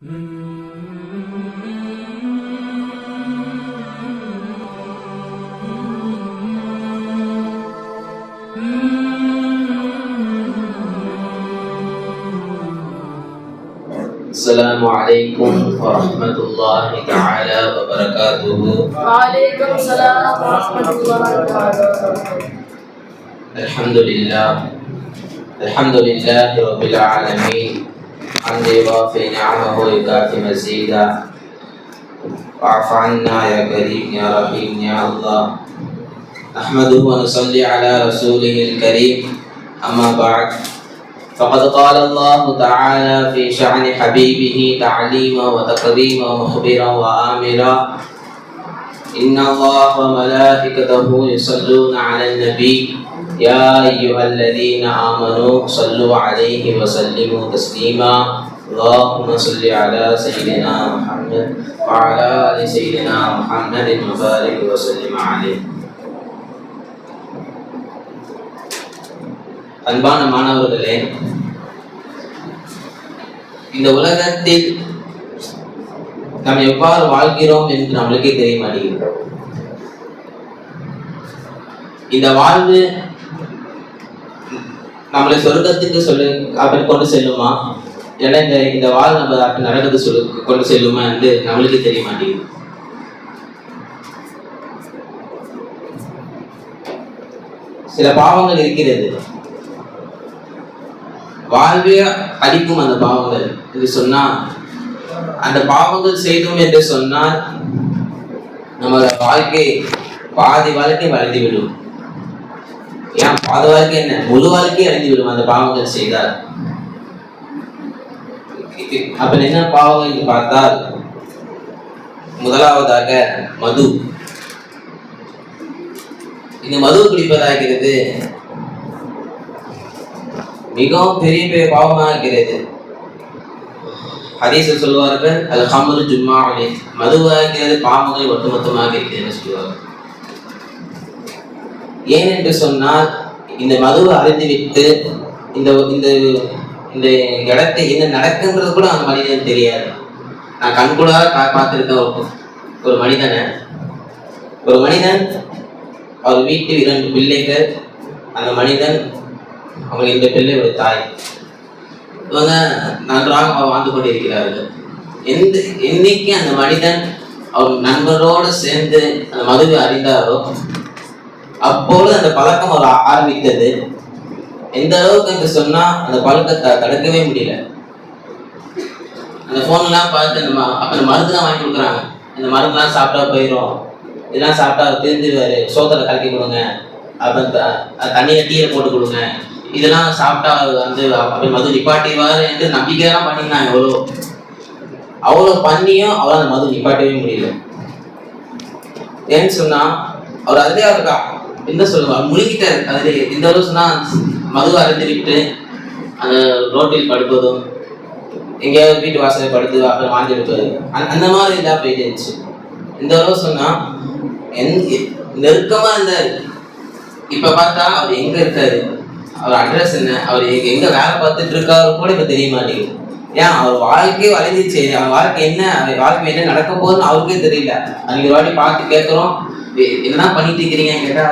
السلام عليكم ورحمة الله تعالى وبركاته. وعليكم السلام ورحمة الله وبركاته. الحمد لله رب العالمين حمد يوافي نعمه ويكافي مزيدا. واعف عنا يا كريم يا رحيم يا الله. نحمده ونصلي على رسوله الكريم. أما بعد، فقد قال الله تعالى في شأن حبيبه تعليما وتكريما ومخبرا وآمرا: إن الله وملائكته يصلون على النبي يا أيها الذين آمنوا صلوا عليه وسلموا تسليما. اللهم صل على سيدنا محمد وعلى آل سيدنا محمد وبارك وسلم عليه. அன்பான மாணவர்களே, இந்த உலகத்தில் நாம் எவ்வாறு வாழ்கிறோம் என்று நம்மளுக்கே தெரிய மாட்டேங்கிறது. இந்த வாழ்வு நம்மளை சொர்க்கத்துக்கு அப்படி கொண்டு செல்லுமா, இல்லைன்னா இந்த வாழ்வு நம்ம அப்படி நடக்கிறது கொண்டு செல்லுமா என்று நம்மளுக்கே தெரிய மாட்டேங்குது. சில பாவங்கள் இருக்கிறது, வாழ்வே அடிக்கும் அந்த பாவங்கள் என்று சொன்னால், அந்த பாவங்கள் செய்தோம் என்று சொன்னால் நம்மளோட வாழ்க்கை பாதி வாழ்க்கை வளர்ந்து விடும். ஏன் பாதி வாழ்க்கை என்ன, முழு வாழ்க்கை அழிந்து விடும் அந்த பாவங்கள் செய்தால். அப்ப என்ன பாவங்கள் என்று பார்த்தால், முதலாவதாக மது. இந்த மது குடிப்பதாகிறது மிகவும் பெரிய பெரிய பாவமாக இருக்கிறது. ஹதீஸில் சொல்வார்கள், அது ஹம்ரு ஜும்மாவிலே, மதுவாகிறது பாவங்கள் ஒட்டுமொத்தமாக இருக்கிறது சொல்வார்கள். ஏன் என்று சொன்னால், இந்த மதுவை அறிந்துவிட்டு இந்த இந்த இந்த இடத்தை என்ன நடக்குன்றது கூட அந்த மனிதன் தெரியாது. நான் கண்கூடாக பார்த்திருக்க ஒரு மனிதன் அவர் வீட்டில் 2 பிள்ளைகள். அந்த மனிதன் அவங்க இந்த பிள்ளையோட தாய். இவங்க நன்றாக வாழ்ந்து கொண்டிருக்கிறார்கள். என்னைக்கு அந்த மனிதன் அவர் நண்பரோடு சேர்ந்து அந்த மதுவை அறிந்தாரோ அப்பொழுது அந்த பழக்கம் அவர் ஆரம்பித்தது. எந்த அளவுக்கு என்று சொன்னா, அந்த பழக்கத்தை தடுக்கவே முடியல. அந்த போன்லாம் பார்த்து அந்த மருந்துலாம் வாங்கி கொடுக்குறாங்க. இந்த மருந்துலாம் சாப்பிட்டா போயிடும், இதெல்லாம் சாப்பிட்டா தெரிஞ்சுவாரு, சோத்துல கலக்கி கொடுங்க, அப்புறம் தண்ணியை டீயை போட்டு கொடுங்க, இதெல்லாம் சாப்பிட்டா வந்து அப்படி மது நிப்பாட்டிவாரு என்று நம்பிக்கையெல்லாம் பண்ணியிருந்தாங்க. அவ்வளோ பண்ணியும் அவர் அந்த மது நிப்பாட்டவே முடியல. ஏன்னு சொன்னா, அவர் அதுலேயே இருக்கா என்ன சொல்லுவார், முழுகிட்டாரு அதுலேயே. இந்த அளவு சொன்னா, மது அருந்திவிட்டு அந்த ரோட்டில் படுப்பதும், எங்கேயாவது வீட்டு வாசலை படுத்து அப்புறம் வாங்கி எடுப்பது, அந்த மாதிரி இதாக போயிட்டு இருந்துச்சு. இந்த அளவு சொன்னா நெருக்கமா இருந்தாரு. இப்ப பார்த்தா அவர் எங்க இருக்காரு, அவர் அட்ரஸ் என்ன, அவர் எங்க வேலை பார்த்துட்டு இருக்காரு கூட இப்ப தெரிய மாட்டேங்குது. ஏன், அவர் வாழ்க்கையே வளைஞ்சிச்சு. அவன் வாழ்க்கை என்ன, அவர் வாழ்க்கை என்ன நடக்க போகுதுன்னு அவருக்கே தெரியல. அன்னைக்கு ஒரு வாட்டி பார்த்து கேட்கிறோம், என்னதான் பண்ணிட்டு இருக்கிறீங்கன்னு கேட்டா,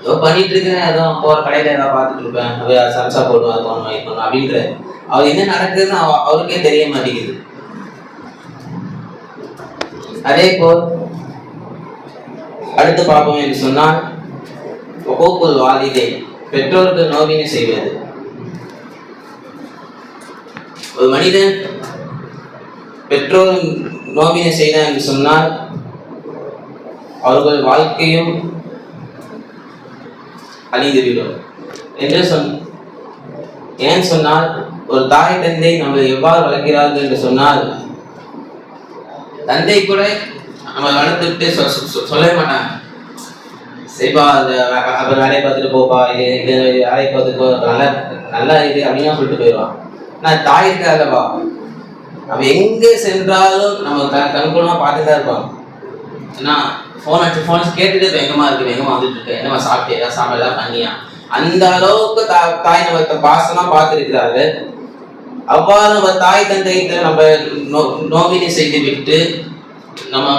ஏதோ பண்ணிட்டு இருக்கிறேன், ஏதோ போற கடையில ஏதாவது பார்த்துட்டு இருப்பேன், சம்சா போடுவேன், அது பண்ணணும் இது பண்ணணும் அப்படின்ற. அவர் என்ன நடக்குதுன்னு அவருக்கே தெரிய மாட்டேங்குது. அதே போல் அடுத்து பார்ப்போம் என்று சொன்னால், வாலிதை, பெற்றோருக்கு நோவினை செய்வது. ஒரு மனிதன் பெற்றோர் நோவினை செய்தார் என்று சொன்னால் அவர்கள் வாழ்க்கையும் அழிந்துவிடும் என்று ஏன் சொன்னால், ஒரு தாய் தந்தை நம்மளை எவ்வாறு வளர்க்கிறார்கள் என்று சொன்னால், தந்தை கூட நம்ம வளர்த்துட்டு சொல்லவே மாட்டாங்க. சரிப்பா, அப்புறம் வேலையை பார்த்துட்டு போப்பா, இது வேலையை பார்த்துட்டு போ, நல்லா இது அப்படின்னு சொல்லிட்டு போயிடுவான். நான் தாய் இருக்காதப்பா, அவன் எங்கே சென்றாலும் நம்ம கண்கூடமா பார்த்துதான் இருப்பான். ஏன்னா ஃபோன் கேட்டுட்டு இருப்பேன், எங்கம்மா இருக்கு, எங்கம்மா வந்துட்டு இருக்கேன், என்னம்மா சாப்பிட்டியா, சாப்பாடு எல்லாம் பண்ணியா. அந்த அளவுக்கு தாய் நம்ம பாசமா பார்த்துருக்கிறாரு. அவ்வாறு நம்ம தாய் தந்தை நம்ம நோவினை செய்து விட்டு நம்ம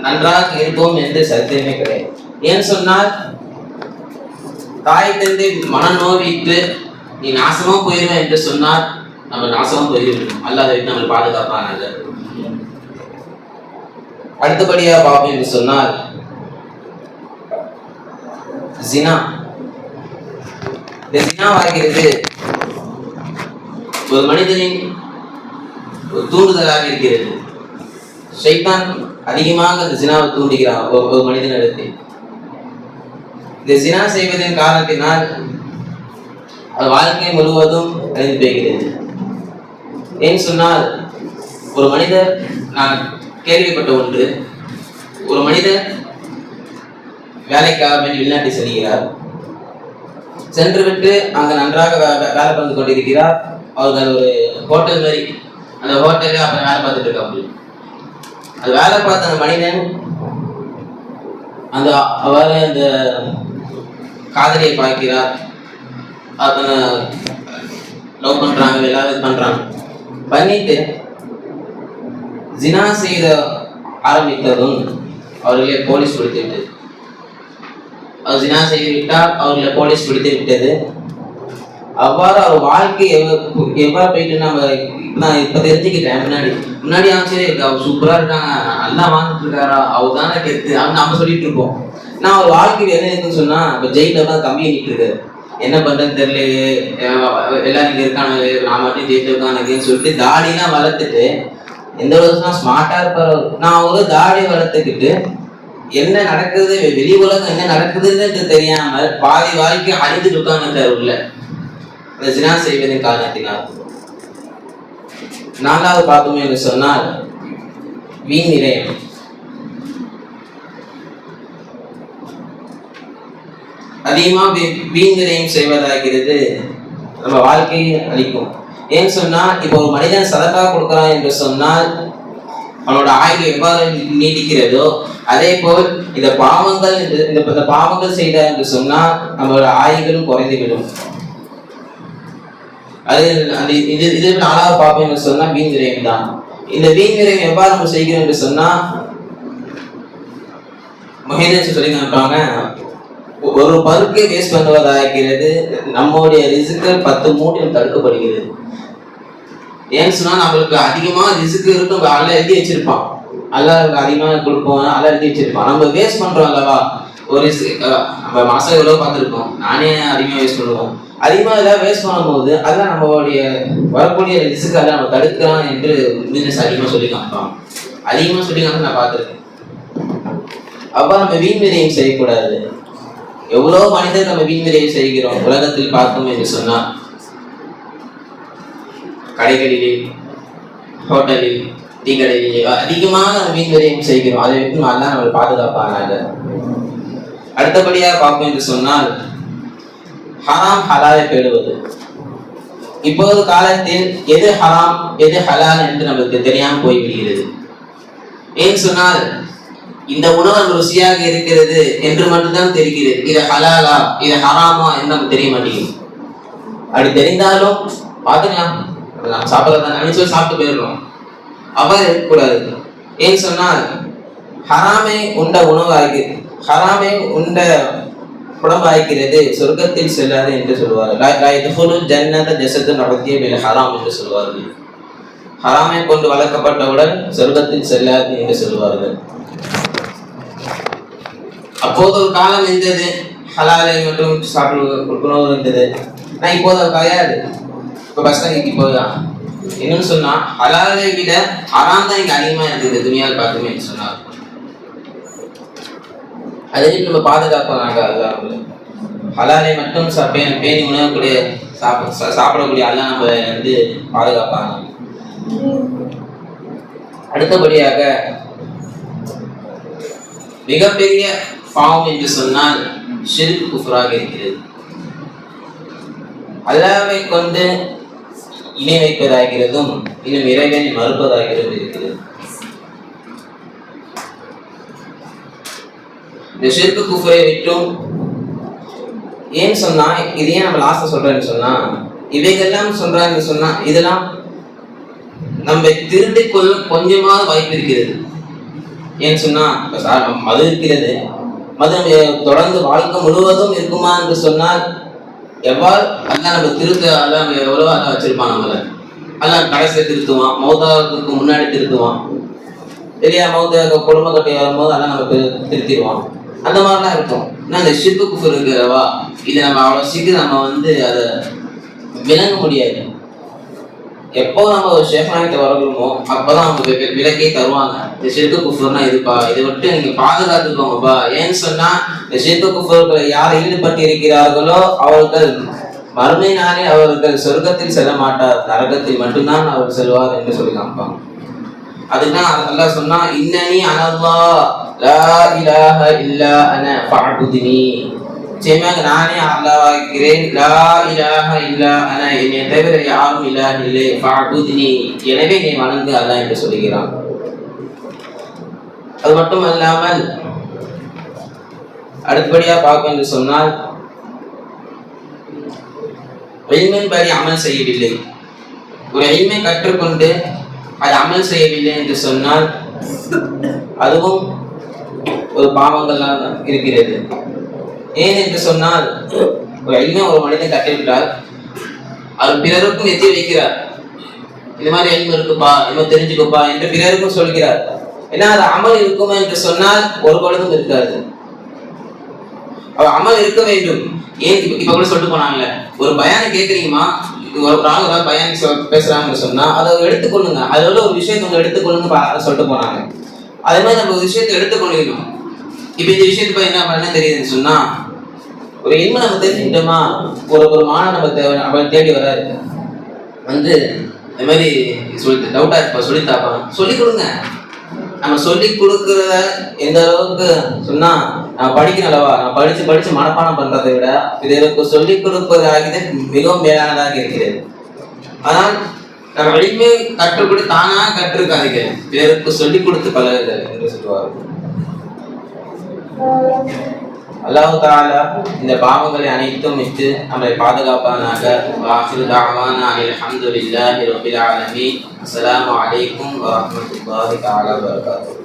நன்றாக இருப்போம் என்று சரித்திரமே கிடையாது. ஏன்னு சொன்னால் தாய் தந்தை மன நோவிட்டு நீ நாசமா போயிடுவேன் என்று சொன்னால் நம்ம நாசமா போயிடுவோம். அல்லாத நம்ம பாதுகாப்பானாங்க. அடுத்தபடியா பார்ப்போம் என்று சொன்னால் ஜினா. இந்த ஜினாவாகிறது ஒரு மனிதனின் தூண்டுதலாக இருக்கிறது. ஷைத்தான் அதிகமாக அந்த ஜினாவை தூண்டுகிறான் ஒரு மனிதனிடத்தில். இந்த ஜினா செய்வதன் காரணத்தினால் அது வாழ்க்கை முழுவதும் அழிந்து போகிறது. ஏன்னு சொன்னால் ஒரு மனிதர், நான் கேள்விப்பட்ட ஒன்று, ஒரு மனிதர் வேலைக்காக வேண்டி வெளிநாட்டை செல்கிறார். சென்று விட்டு அங்க நன்றாக வேலை பார்த்து கொண்டிருக்கிறார். அவர்கள் ஒரு ஹோட்டல் மாதிரி, அந்த ஹோட்டலில் அப்புறம் வேலை பார்த்துட்டு இருக்காங்க. அது வேலை பார்த்த அந்த மனிதன் அவரை அந்த காதலியை பார்க்கிறார். அதனை லவ் பண்றாங்க, எல்லாரும் பண்றாங்க. பண்ணிட்டு ஜினா செய்த ஆரம்பித்ததும் அவர்களே போலீஸ் பிடித்து விட்டது. அவர் ஜினா செய்து விட்டால் அவர்களை போலீஸ் பிடித்து விட்டது. அவ்வாறு அவர் வாழ்க்கை எவ்வாறு போயிட்டு நான் இப்ப தெரிஞ்சுக்கிட்டேன். முன்னாடி ஆச்சரியம் இருக்கு, அவர் சூப்பரா இருக்காங்க, நல்லா வாழ்ந்துட்டு இருக்காரா, அவர் தானே கெத்து அவங்க நம்ம சொல்லிட்டு இருப்போம். நான் அவர் வாழ்க்கையில் என்ன இருக்குன்னு சொன்னா, இப்ப ஜெயில தான் கம்பி அணிட்டு இருக்காரு. என்ன பண்றேன்னு தெரியலையே, எல்லாரும் இங்க இருக்கானு, நான் மட்டும் ஜெயில இருக்கானுன்னு சொல்லிட்டு தாடியெல்லாம் வளர்த்துட்டு எந்த வருஷம் ஸ்மார்ட்டா இருப்பாரு. நான் ஒரு தாடியை வளர்த்துக்கிட்டு என்ன நடக்குது, வெளி உலகம் என்ன நடக்குதுன்னு தெரியாம பாதி வாழ்க்கை அழிந்துட்டு உட்கார்ந்து உள்ள அந்த ஜினா செய்வதன் காரணத்தினால். நாலாவது பார்த்தோம் என்று சொன்னால் வீண் விரயம். அதிகமா வீண் விரயம் செய்வதாகிறது நம்ம வாழ்க்கையை அளிக்கும். ஏன்னு சொன்னா, இப்போ ஒரு மனிதன் சதக்கா கொடுக்கிறான் என்று சொன்னால் அவனோட ஆயுள் எவ்வாறு நீடிக்கிறதோ அதே போல் இந்த பாவங்கள் செய்தார் என்று சொன்னால் நம்மளோட ஆயுளும் குறைந்துவிடும். அது அந்த இது நாலாவது பார்ப்போம் என்று சொன்னா வீண் விரயம் தான். இந்த வீண் விரயம் எவ்வாறு நம்ம செய்கிறோம் என்று சொன்னா, மகேந்திரன் சொல்லி நினைப்பாங்க, ஒரு பருக்கை வேஸ்ட் பண்ணுவதாகிறது நம்முடைய ரிஸ்க்கு 10 மூட்டையும் தடுக்கப்படுகிறது. ஏன்னு சொன்னா நம்மளுக்கு அதிகமா ரிஸ்க் இருக்கும், அல்ல எழுதி வச்சிருப்பான், அல்ல அதிகமாக கொடுப்போம், அல்ல எழுதி வச்சிருப்பான். நம்ம வேஸ்ட் பண்றோம் அல்லவா, ஒரு நம்ம மாசம் எவ்வளவு பார்த்துருக்கோம், நானே அதிகமாக வேஸ்ட் பண்ணுவோம். அதிகமாக எதாவது வேஸ்ட் பண்ணும்போது அதெல்லாம் நம்மளுடைய வரக்கூடிய ரிஸ்க்கு அதை நம்ம தடுக்கலாம் என்று பிசினஸ் அதிகமாக சொல்லி காமிப்பான். அதிகமாக சொல்லி காமிச்சு நான் பார்த்துருக்கேன். அப்போ நம்ம வீண் விரயம் செய்யக்கூடாது. எவ்வளவு மனிதர் நம்ம வீண் விரயம் செய்கிறோம் உலகத்தில் பார்த்தோம் என்று சொன்னால், கடைகளிலே, ஹோட்டலில், டீ கடையிலே அதிகமாக நம்ம வீண் விரயம் செய்கிறோம். அதை விட்டு நல்லா நம்ம பாதுகாப்பானாங்க. அடுத்தபடியாக பார்ப்போம் என்று சொன்னால் ஹராம் ஹலாலை தேடுவது. இப்போது காலத்தில் எது ஹராம் எது ஹலால் என்று நமக்கு தெரியாமல் போய்விடுகிறது. ஏன் சொன்னால் இந்த உணவு ருசியாக இருக்கிறது என்று மட்டும்தான் தெரிகிறது. இது ஹலாலா இது ஹராமா என்று நமக்கு தெரிய மாட்டேங்குது. அப்படி தெரிந்தாலும் பார்த்துக்கலாம், நம்ம சாப்பிடறதான் நினைச்சு சாப்பிட்டு போயிடுறோம். அவ்வாறு இருக்கக்கூடாது. ஏன்னு சொன்னால் ஹராமை உண்ட உணவாகி, ஹராமை உண்ட உடம்பாய்க்கிறது சொர்க்கத்தில் செல்லாது என்று சொல்வார்கள். ஜன்னத ஜசத்து நடத்திய மேல ஹராம் என்று சொல்வார்கள். ஹராமை கொண்டு வளர்க்கப்பட்டவுடன் சொர்க்கத்தில் செல்லாது என்று சொல்வார்கள். அப்போது ஒரு காலம் இருந்தது, ஹலாலை மட்டும் சாப்பிடுவது இருந்தது. நான் இப்போது அது கிடையாது. இப்போ பசங்க இப்போதான் என்னன்னு சொன்னா, ஹலாலை விட ஹராம் தான் இங்க அதிகமா இருக்குது துனியாவில் பார்த்துமே சொன்னார். அதை நம்ம பாதுகாப்பாங்க. ஹலாலை மட்டும் பேணி உணவக்கூடிய சாப்பிடக்கூடிய அல்ல நம்ம வந்து பாதுகாப்பாங்க. அடுத்தபடியாக மிகப்பெரிய பாவம் என்று சொன்னால் ஷிர்க் குஃப்ராக இருக்கிறது. அல்லாஹ்வை கொண்டு இணை வைப்பதாகிறதும் இன்னும் இறைவனை மறுப்பதாகிறது இருக்கிறது. இந்த ஷிர்க் குஃப்ரை விட்டும் ஏன் சொன்னா, இது ஏன் நம்ம லாஸ்ட் சொல்றேன்னு சொன்னா, இவைகள்லாம் சொல்றாங்க சொன்னா இதெல்லாம் நம்ம திருடி கொள்ள கொஞ்சமாவது வாய்ப்பு இருக்கிறது. ஏன்னு சொன்னா மது இருக்கிறது, மது நம்ம தொடர்ந்து வாழ்க்கை முழுவதும் இருக்குமா என்று சொன்னால் எவ்வாறு அல்ல நம்ம திருத்த அல்ல நம்ம எவ்வளவு அல்ல வச்சிருப்பான். நம்மள அல்ல கடைசியை திருத்துவான், மௌதாவுக்கு முன்னாடி திருத்துவான் இல்லையா, மௌத குடும்ப கட்டி வரும்போது அல்ல நம்ம திருத்திடுவான். அந்த மாதிரிலாம் இருக்கும். ஏன்னா அந்த ஷிர்கு குஃபர் இருக்கிறவா இதை நம்ம அவ்வளோ சீக்கிரம் நம்ம அதை விளங்க முடியாது. எப்போ நம்ம ஒரு ஷேஃபானிட்ட வரணுமோ அப்போதான் அவங்க விலக்கே தருவாங்க. இந்த ஷிர்கு குஃபர்னா இதுப்பா, இதை விட்டு நீங்க பாதுகாத்துக்கோங்கப்பா. ஏன்னு சொன்னா இந்த ஷிர்கு குஃபர்களை யார் ஈடுபட்டு இருக்கிறார்களோ அவர்கள் மறுமை நாளே அவர்கள் சொர்க்கத்தில் செல்ல மாட்டார், நரகத்தில் மட்டும்தான் அவர் செல்வார் என்று சொல்லி காமிப்பாங்க. அதுதான் அல்லாஹ் சொன்னா இன்னனி அனல்லாஹ் லா இலாஹ இல்லா அன ஃபஅபுத்னி, நிச்சயமாக நானே அல்லாஹ்கிறேன், லா இலாஹ இல்லா அன, என்னை தவிர யாரும் இலாஹ் இல்லை, ஃபஅபுத்னி எனவே நீ வணங்கு அல்லாஹ் என்று சொல்கிறான். அது மட்டும் அல்லாமல் அடுத்தபடியா பார்க்க என்று சொன்னால் இல்மின்படி அமல் செய்யவில்லை, ஒரு இல்மை கற்றுக்கொண்டு அது அமல் செய்யவில்லை என்று சொன்னால் அதுவும் ஒரு பாவங்கள்லாம் இருக்கிறது. ஏன் என்று சொன்னால் ஒரு இல்மை ஒரு மனிதன் கற்றுவிட்டால் அவர் பிறருக்கும் எத்தி வைக்கிறார், இந்த மாதிரி இல்மு இருக்குப்பா, இல்மு தெரிஞ்சுக்கப்பா என்று பிறருக்கும் சொல்கிறார். ஏன்னா அது அமல் இருக்குமா என்று சொன்னால் ஒரு பொழுதும் இருக்காது. அமல் இருக்க வேண்டும். ஏன் இப்ப கூட சொல்லிட்டு போனாங்கல்ல, ஒரு பயானை கேட்குறீங்கம்மா, ஒரு நாள் ஏதாவது பயானி பேசுறாங்கன்னு சொன்னா அதை எடுத்துக்கொள்ளுங்க, அதோட ஒரு விஷயத்தை உங்க எடுத்துக்கொள்ளுங்க சொல்லிட்டு போனாங்க. அதே மாதிரி நம்ம ஒரு விஷயத்தை எடுத்துக்கொள்ளணும். இப்ப இந்த விஷயத்துக்கு என்ன பண்ண தெரியுதுன்னு சொன்னா, ஒரு இல்ம நம்ம தெரிஞ்சுக்கிட்டோமா, ஒரு மாணவன் நம்ம தேடி வராரு, இந்த மாதிரி சொல்லி டவுட்டா இருப்பா, சொல்லித்தாப்பா, சொல்லிக் கொடுங்க. நம்ம சொல்லி கொடுக்கறத எந்த அளவுக்கு சொன்னா நான் படிக்கிற அளவா, நான் படிச்சு மனப்பாடம் பண்றதை விட இதற்கு சொல்லிக் கொடுப்பதாகியது மிகவும் மேலானதாக இருக்கிறது. ஆனால் நம்ம வெளியுமே கற்றுக்கொடு தானா கற்றுக்காதீங்க, பிறருக்கு சொல்லிக் கொடுத்து பழகுதல் என்று சொல்லுவார்கள். அல்லாஹ் தஆலா இந்த பாவங்களை அனைத்தும் விட்டு நம்மை பாதுகாப்பானாக. வாஹிரு தஅவானா அல்ஹம்துலில்லாஹி ரப்பில் ஆலமீன். அஸ்ஸலாமு அலைக்கும் வரஹ்மத்துல்லாஹி தஆலா வபரகாத்துஹு.